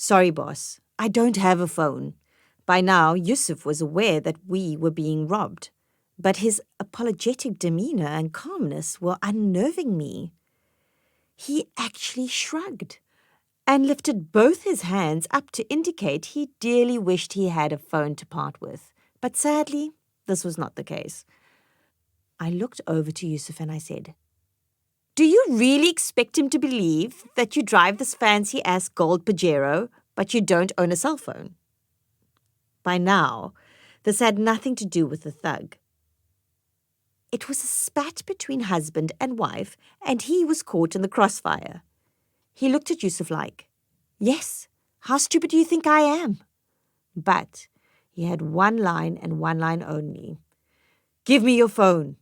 Sorry, boss. I don't have a phone. By now, Yusuf was aware that we were being robbed, but his apologetic demeanor and calmness were unnerving me. He actually shrugged and lifted both his hands up to indicate he dearly wished he had a phone to part with. But sadly, this was not the case. I looked over to Yusuf and I said, "Do you really expect him to believe that you drive this fancy-ass gold Pajero, but you don't own a cell phone?" By now, this had nothing to do with the thug. It was a spat between husband and wife, and he was caught in the crossfire. He looked at Yusuf like, "Yes, how stupid do you think I am?" But he had one line and one line only. "Give me your phone."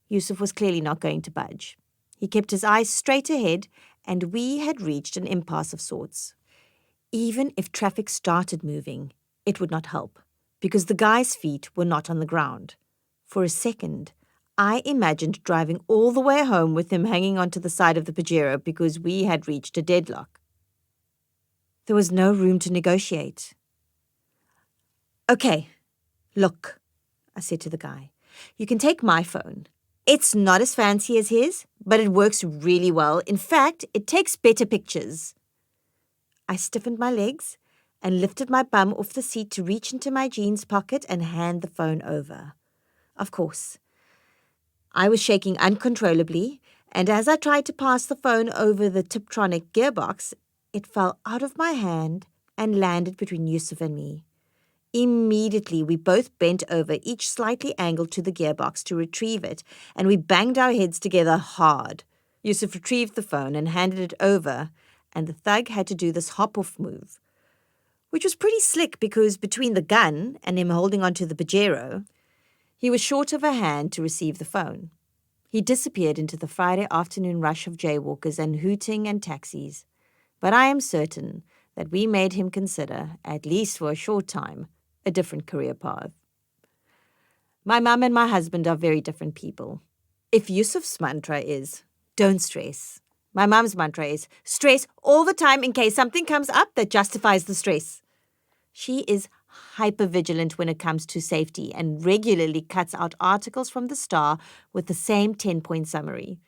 Yusuf was clearly not going to budge. He kept his eyes straight ahead, and we had reached an impasse of sorts. Even if traffic started moving, it would not help, because the guy's feet were not on the ground. For a second, I imagined driving all the way home with him hanging onto the side of the Pajero because we had reached a deadlock. There was no room to negotiate. "Okay, look," I said to the guy, "you can take my phone. It's not as fancy as his, but it works really well. In fact, it takes better pictures." I stiffened my legs and lifted my bum off the seat to reach into my jeans pocket and hand the phone over. Of course, I was shaking uncontrollably, and as I tried to pass the phone over the Tiptronic gearbox, it fell out of my hand and landed between Yusuf and me. Immediately, we both bent over, each slightly angled to the gearbox to retrieve it, and we banged our heads together hard. Yusuf retrieved the phone and handed it over, and the thug had to do this hop-off move, which was pretty slick because between the gun and him holding onto the Pajero, he was short of a hand to receive the phone. He disappeared into the Friday afternoon rush of jaywalkers and hooting and taxis, but I am certain that we made him consider, at least for a short time, a different career path. My mum and my husband are very different people. If Yusuf's mantra is, "Don't stress," my mum's mantra is, "Stress all the time in case something comes up that justifies the stress." She is hyper-vigilant when it comes to safety and regularly cuts out articles from the Star with the same 10-point summary.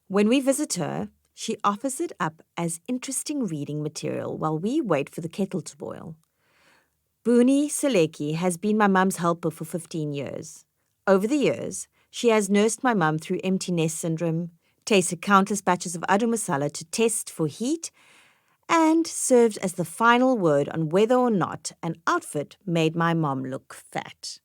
When we visit her, she offers it up as interesting reading material while we wait for the kettle to boil. Boonie Seleki has been my mum's helper for 15 years. Over the years, she has nursed my mum through empty nest syndrome, tasted countless batches of adu masala to test for heat, and served as the final word on whether or not an outfit made my mom look fat.